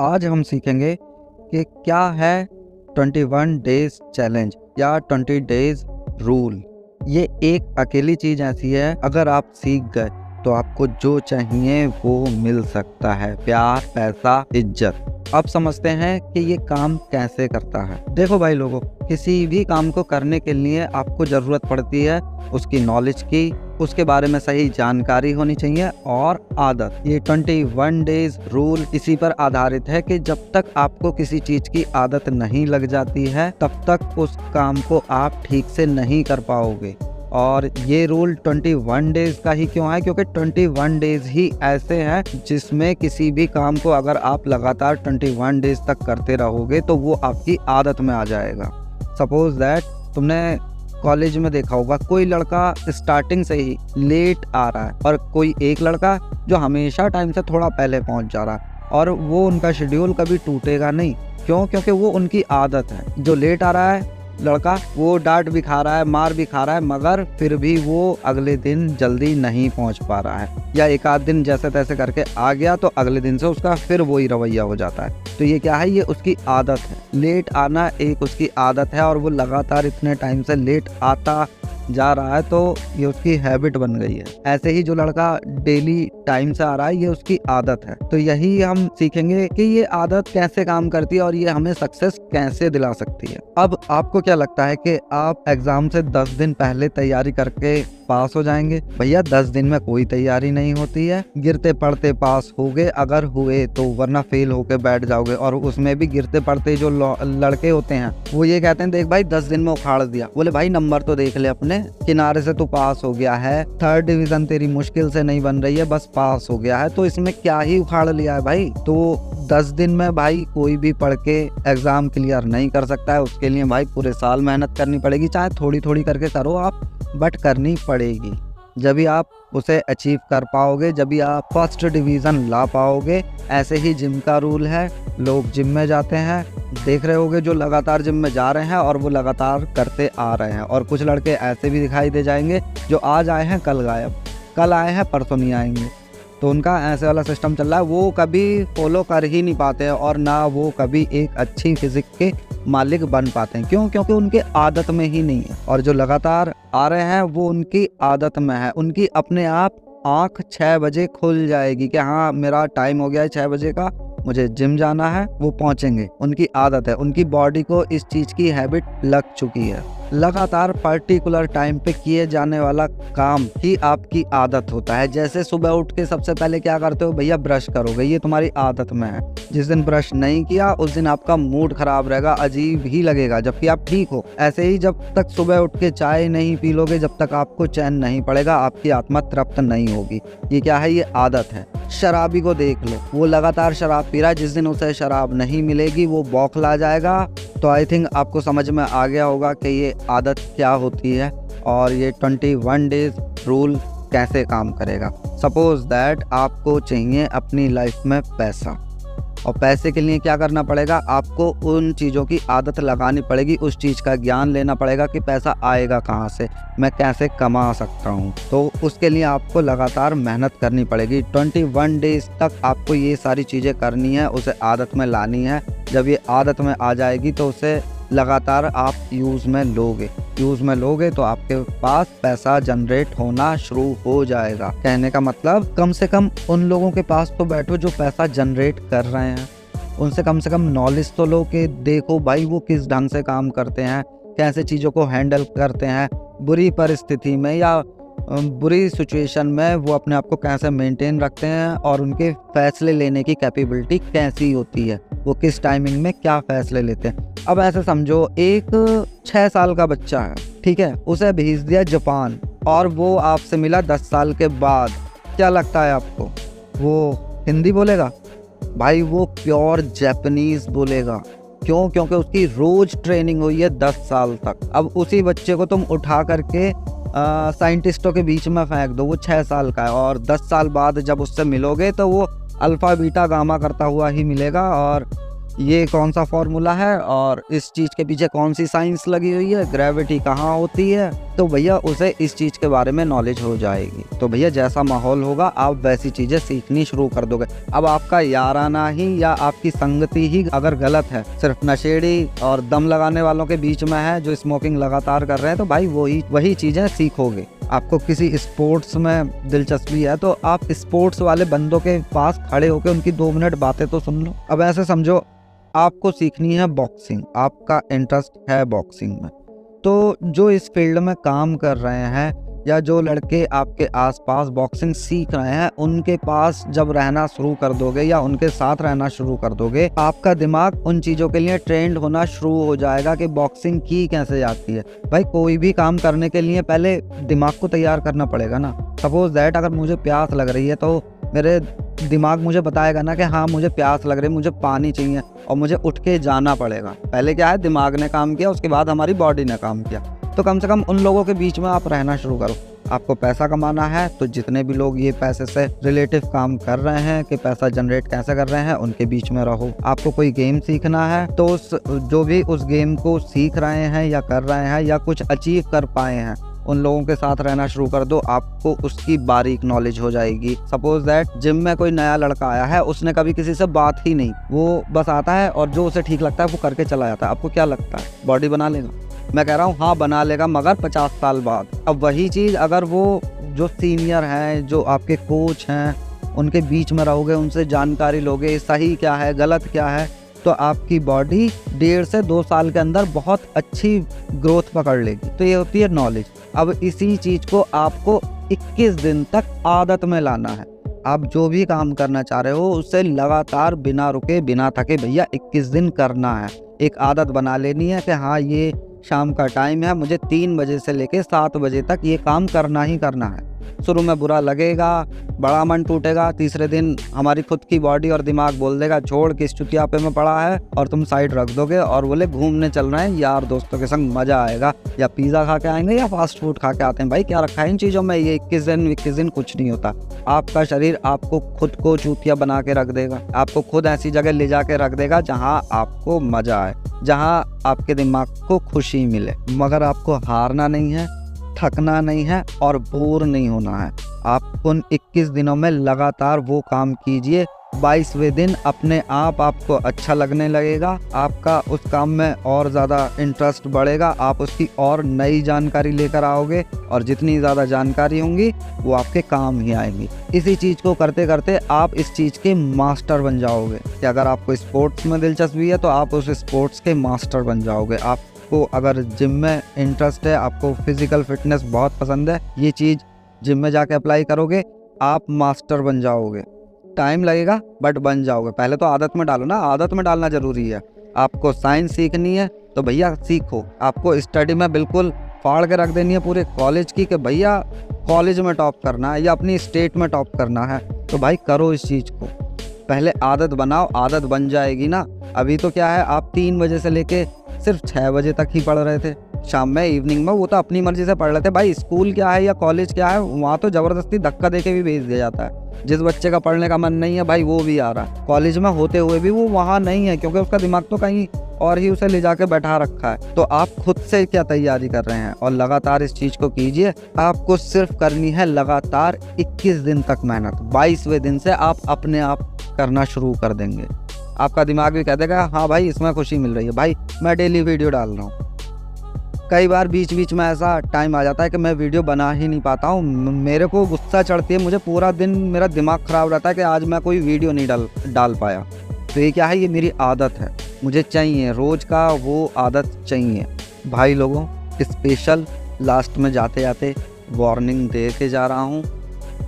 आज हम सीखेंगे कि क्या है 21 डेज चैलेंज या 20 डेज रूल। ये एक अकेली चीज़ ऐसी है, अगर आप सीख गए तो आपको जो चाहिए वो मिल सकता है, प्यार, पैसा, इज्जत। अब समझते हैं कि ये काम कैसे करता है। देखो भाई लोगों, किसी भी काम को करने के लिए आपको ज़रूरत पड़ती है उसकी नॉलेज की, उसके बारे में सही जानकारी होनी चाहिए और आदत। ये 21 डेज रूल इसी पर आधारित है कि जब तक आपको किसी चीज़ की आदत नहीं लग जाती है तब तक उस काम को आप ठीक से नहीं कर पाओगे। और ये रूल 21 डेज का ही क्यों है? क्योंकि 21 डेज ही ऐसे हैं जिसमें किसी भी काम को अगर आप लगातार 21 डेज तक करते रहोगे तो वो आपकी आदत में आ जाएगा। सपोज दैट तुमने कॉलेज में देखा होगा, कोई लड़का स्टार्टिंग से ही लेट आ रहा है और कोई एक लड़का जो हमेशा टाइम से थोड़ा पहले पहुंच जा रहा है, और वो उनका शेड्यूल कभी टूटेगा नहीं। क्यों? क्योंकि वो उनकी आदत है। जो लेट आ रहा है लड़का, वो डांट भी खा रहा है, मार भी खा रहा है, मगर फिर भी वो अगले दिन जल्दी नहीं पहुंच पा रहा है, या एक आध दिन जैसे तैसे करके आ गया तो अगले दिन से उसका फिर वही रवैया हो जाता है। तो ये क्या है? ये उसकी आदत है। लेट आना एक उसकी आदत है और वो लगातार इतने टाइम से लेट आता जा रहा है तो ये उसकी हैबिट बन गई है। ऐसे ही जो लड़का डेली टाइम से आ रहा है, ये उसकी आदत है। तो यही हम सीखेंगे कि ये आदत कैसे काम करती है और ये हमें सक्सेस कैसे दिला सकती है। अब आपको क्या लगता है कि आप एग्जाम से 10 दिन पहले तैयारी करके पास हो जाएंगे? भैया 10 दिन में कोई तैयारी नहीं होती है। गिरते पड़ते पास हो गए अगर हुए तो, वरना फेल होके बैठ जाओगे। और उसमें भी गिरते पड़ते जो लड़के होते हैं वो ये कहते हैं, देख भाई 10 दिन में उखाड़ दिया। बोले भाई नंबर तो देख ले अपने, किनारे से तू पास हो गया है, 3rd डिवीजन तेरी मुश्किल से नहीं बन रही है, बस पास हो गया है, तो इसमें क्या ही उखाड़ लिया है भाई। तो 10 दिन में भाई कोई भी पढ़ के एग्जाम क्लियर नहीं कर सकता है। उसके लिए भाई पूरे साल मेहनत करनी पड़ेगी, चाहे थोड़ी थोड़ी करके करो आप, बट करनी पड़ेगी। जब भी आप उसे अचीव कर पाओगे, जब भी आप 1st डिवीज़न ला पाओगे। ऐसे ही जिम का रूल है। लोग जिम में जाते हैं, देख रहे होगे जो लगातार जिम में जा रहे हैं और वो लगातार करते आ रहे हैं। और कुछ लड़के ऐसे भी दिखाई दे जाएंगे जो आज आए हैं कल गायब, कल आए हैं परसों नहीं आएंगे। तो उनका ऐसे वाला सिस्टम चल रहा है, वो कभी फॉलो कर ही नहीं पाते हैं और ना वो कभी एक अच्छी फिजिक के मालिक बन पाते हैं। क्यों? क्योंकि उनके आदत में ही नहीं है। और जो लगातार आ रहे हैं वो उनकी आदत में है। उनकी अपने आप आँख 6 बजे खुल जाएगी कि हाँ मेरा टाइम हो गया है 6 बजे का, मुझे जिम जाना है, वो पहुंचेंगे। उनकी आदत है, उनकी बॉडी को इस चीज़ की हैबिट लग चुकी है। लगातार पर्टिकुलर टाइम पे किए जाने वाला काम ही आपकी आदत होता है। जैसे सुबह उठ के सबसे पहले क्या करते हो भैया? ब्रश करोगे, ये तुम्हारी आदत में है। जिस दिन ब्रश नहीं किया उस दिन आपका मूड खराब रहेगा, अजीब ही लगेगा, जबकि आप ठीक हो। ऐसे ही जब तक सुबह उठ के चाय नहीं पी लोगे, जब तक आपको चैन नहीं पड़ेगा, आपकी आत्मा तृप्त नहीं होगी। ये क्या है? ये आदत है। शराबी को देख लो, वो लगातार शराब पी रहा है, जिस दिन उसे शराब नहीं मिलेगी वो बौखला जाएगा। तो आई थिंक आपको समझ में आ गया होगा कि ये आदत क्या होती है और ये 21 डेज रूल कैसे काम करेगा। सपोज दैट आपको चाहिए अपनी लाइफ में पैसा, और पैसे के लिए क्या करना पड़ेगा? आपको उन चीज़ों की आदत लगानी पड़ेगी, उस चीज़ का ज्ञान लेना पड़ेगा कि पैसा आएगा कहाँ से, मैं कैसे कमा सकता हूँ। तो उसके लिए आपको लगातार मेहनत करनी पड़ेगी। 21 डेज तक आपको ये सारी चीज़ें करनी है, उसे आदत में लानी है। जब ये आदत में आ जाएगी तो उसे लगातार आप यूज़ में लोगे तो आपके पास पैसा जनरेट होना शुरू हो जाएगा। कहने का मतलब, कम से कम उन लोगों के पास तो बैठो जो पैसा जनरेट कर रहे हैं, उनसे कम से कम नॉलेज तो लो कि देखो भाई वो किस ढंग से काम करते हैं, कैसे चीज़ों को हैंडल करते हैं, बुरी परिस्थिति में या बुरी सिचुएशन में वो अपने आप को कैसे मेंटेन रखते हैं, और उनके फैसले लेने की कैपेबिलिटी कैसी होती है, वो किस टाइमिंग में क्या फैसले लेते हैं। अब ऐसे समझो, एक 6 साल का बच्चा है, ठीक है, उसे भेज दिया जापान और वो आपसे मिला 10 साल के बाद। क्या लगता है आपको? वो हिंदी बोलेगा? भाई वो प्योर जापानीज बोलेगा। क्यों? क्योंकि उसकी रोज ट्रेनिंग हुई है 10 साल तक। अब उसी बच्चे को तुम उठा करके साइंटिस्टों के बीच में फेंक दो, वो 6 साल का है, और 10 साल बाद जब उससे मिलोगे तो वो अल्फा बीटा गामा करता हुआ ही मिलेगा। और ये कौन सा फॉर्मूला है और इस चीज़ के पीछे कौन सी साइंस लगी हुई है, ग्रेविटी कहाँ होती है, तो भैया उसे इस चीज़ के बारे में नॉलेज हो जाएगी। तो भैया जैसा माहौल होगा आप वैसी चीज़ें सीखनी शुरू कर दोगे। अब आपका याराना ही या आपकी संगति ही अगर गलत है, सिर्फ नशेड़ी और दम लगाने वालों के बीच में है जो स्मोकिंग लगातार कर रहे हैं, तो भाई वही चीज़ें सीखोगे। आपको किसी स्पोर्ट्स में दिलचस्पी है तो आप स्पोर्ट्स वाले बंदों के पास खड़े होकर उनकी 2 मिनट बातें तो सुन लो। अब ऐसे समझो आपको सीखनी है बॉक्सिंग, आपका इंटरेस्ट है बॉक्सिंग में, तो जो इस फील्ड में काम कर रहे हैं या जो लड़के आपके आसपास बॉक्सिंग सीख रहे हैं, उनके पास जब रहना शुरू कर दोगे या उनके साथ रहना शुरू कर दोगे, आपका दिमाग उन चीज़ों के लिए ट्रेंड होना शुरू हो जाएगा कि बॉक्सिंग की कैसे जाती है। भाई कोई भी काम करने के लिए पहले दिमाग को तैयार करना पड़ेगा ना। सपोज दैट अगर मुझे प्यास लग रही है तो मेरे दिमाग मुझे बताएगा ना कि हाँ मुझे प्यास लग रही है, मुझे पानी चाहिए और मुझे उठ के जाना पड़ेगा। पहले क्या है, दिमाग ने काम किया, उसके बाद हमारी बॉडी ने काम किया। तो कम से कम उन लोगों के बीच में आप रहना शुरू करो। आपको पैसा कमाना है तो जितने भी लोग ये पैसे से रिलेटिव काम कर रहे हैं कि पैसा जनरेट कैसे कर रहे हैं, उनके बीच में रहो। आपको कोई गेम सीखना है तो जो भी उस गेम को सीख रहे हैं या कर रहे हैं या कुछ अचीव कर पाए हैं, उन लोगों के साथ रहना शुरू कर दो। आपको उसकी बारीक नॉलेज हो जाएगी। सपोज दैट जिम में कोई नया लड़का आया है, उसने कभी किसी से बात ही नहीं, वो बस आता है और जो उसे ठीक लगता है वो करके चला जाता है। आपको क्या लगता है बॉडी बना लेगा? मैं कह रहा हूँ हाँ बना लेगा, मगर 50 साल बाद। अब वही चीज़ अगर वो जो सीनियर हैं, जो आपके कोच हैं, उनके बीच में रहोगे, उनसे जानकारी लोगे, सही क्या है गलत क्या है, तो आपकी बॉडी 1.5 से 2 साल के अंदर बहुत अच्छी ग्रोथ पकड़ लेगी। तो ये होती है नॉलेज। अब इसी चीज़ को आपको 21 दिन तक आदत में लाना है। आप जो भी काम करना चाह रहे हो उसे लगातार बिना रुके बिना थके भैया 21 दिन करना है। एक आदत बना लेनी है कि हाँ ये शाम का टाइम है, मुझे 3 बजे से लेके 7 बजे तक ये काम करना ही करना है। शुरू में बुरा लगेगा, बड़ा मन टूटेगा, तीसरे दिन हमारी खुद की बॉडी और दिमाग बोल देगा छोड़ किस चुतियापे में पड़ा है, और तुम साइड रख दोगे और बोले घूमने चल रहे हैं यार दोस्तों के संग, मज़ा आएगा, या पिज़्ज़ा खा के आएंगे या फास्ट फूड खा के आते हैं। भाई क्या रखा है इन चीज़ों में? ये 21 दिन कुछ नहीं होता। आपका शरीर आपको खुद को चूतिया बना के रख देगा, आपको खुद ऐसी जगह ले जा के रख देगा जहाँ आपको मज़ा आए, जहाँ आपके दिमाग को खुशी मिले। मगर आपको हारना नहीं है, थकना नहीं है और बोर नहीं होना है। आप उन 21 दिनों में लगातार वो काम कीजिए। 22वें दिन अपने आप आपको अच्छा लगने लगेगा, आपका उस काम में और ज़्यादा इंटरेस्ट बढ़ेगा, आप उसकी और नई जानकारी लेकर आओगे और जितनी ज़्यादा जानकारी होंगी वो आपके काम ही आएंगी। इसी चीज़ को करते करते आप इस चीज़ के मास्टर बन जाओगे कि अगर आपको स्पोर्ट्स में दिलचस्पी है तो आप उस स्पोर्ट्स के मास्टर बन जाओगे। आपको अगर जिम में इंटरेस्ट है, आपको फिजिकल फिटनेस बहुत पसंद है, ये चीज़ जिम में जाके अप्लाई करोगे, आप मास्टर बन जाओगे। टाइम लगेगा बट बन जाओगे। पहले तो आदत में डालो ना, आदत में डालना ज़रूरी है। आपको साइंस सीखनी है तो भैया सीखो। आपको स्टडी में बिल्कुल फाड़ के रख देनी है पूरे कॉलेज की कि भैया कॉलेज में टॉप करना है या अपनी स्टेट में टॉप करना है, तो भाई करो इस चीज़ को। पहले आदत बनाओ, आदत बन जाएगी ना। अभी तो क्या है, आप 3 बजे से लेके सिर्फ 6 बजे तक ही पढ़ रहे थे, शाम में इवनिंग में वो तो अपनी मर्जी से पढ़ रहे थे। भाई स्कूल क्या है या कॉलेज क्या है, वहाँ तो ज़बरदस्ती धक्का दे के भी भेज दिया जाता है। जिस बच्चे का पढ़ने का मन नहीं है भाई वो भी आ रहा है, कॉलेज में होते हुए भी वो वहाँ नहीं है क्योंकि उसका दिमाग तो कहीं और ही उसे ले जाके बैठा रखा है। तो आप खुद से क्या तैयारी कर रहे हैं और लगातार इस चीज़ को कीजिए। आपको सिर्फ करनी है लगातार 21 दिन तक मेहनत। 22वें दिन से आप अपने आप करना शुरू कर देंगे। आपका दिमाग भी कह देगा हाँ भाई इसमें खुशी मिल रही है। भाई मैं डेली वीडियो डाल रहा हूँ, कई बार बीच बीच में ऐसा टाइम आ जाता है कि मैं वीडियो बना ही नहीं पाता हूँ, मेरे को गुस्सा चढ़ती है, मुझे पूरा दिन मेरा दिमाग ख़राब रहता है कि आज मैं कोई वीडियो नहीं डाल पाया। तो ये क्या है, ये मेरी आदत है, मुझे चाहिए रोज़ का वो आदत चाहिए। भाई लोगों स्पेशल लास्ट में जाते जाते वार्निंग दे के जा रहा हूँ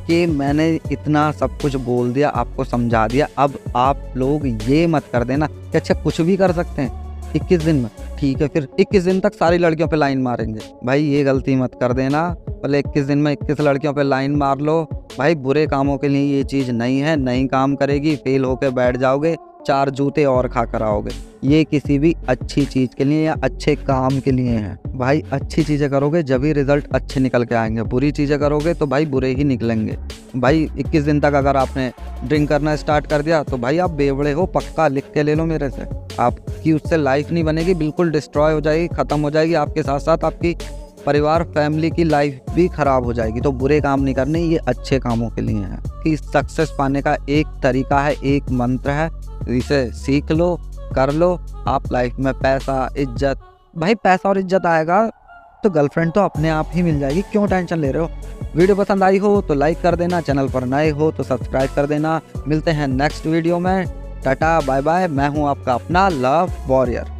कि मैंने इतना सब कुछ बोल दिया, आपको समझा दिया, अब आप लोग ये मत कर देना कि अच्छा कुछ भी कर सकते हैं 21 दिन में, ठीक है फिर 21 दिन तक सारी लड़कियों पे लाइन मारेंगे। भाई ये गलती मत कर देना, भले 21 दिन में 21 लड़कियों पे लाइन मार लो। भाई बुरे कामों के लिए ये चीज़ नहीं है, नहीं काम करेगी, फेल होकर बैठ जाओगे। 4 जूते और खा कर आओगे। ये किसी भी अच्छी चीज़ के लिए या अच्छे काम के लिए है। भाई अच्छी चीज़ें करोगे जब ही रिजल्ट अच्छे निकल के आएंगे, बुरी चीज़ें करोगे तो भाई बुरे ही निकलेंगे। भाई 21 दिन तक अगर आपने ड्रिंक करना स्टार्ट कर दिया तो भाई आप बेवड़े हो, पक्का लिख के ले लो मेरे से। आपकी उससे लाइफ नहीं बनेगी, बिल्कुल डिस्ट्रॉय हो जाएगी, ख़त्म हो जाएगी। आपके साथ साथ आपकी परिवार फैमिली की लाइफ भी ख़राब हो जाएगी। तो बुरे काम नहीं करने, ये अच्छे कामों के लिए हैं। कि सक्सेस पाने का एक तरीका है, एक मंत्र है, इसे सीख लो, कर लो। आप लाइफ में पैसा, इज्जत, भाई पैसा और इज्जत आएगा तो गर्लफ्रेंड तो अपने आप ही मिल जाएगी, क्यों टेंशन ले रहे हो। वीडियो पसंद आई हो तो लाइक कर देना, चैनल पर नए हो तो सब्सक्राइब कर देना। मिलते हैं नेक्स्ट वीडियो में। Tata bye bye. मैं हूँ आपका अपना लव वॉरियर।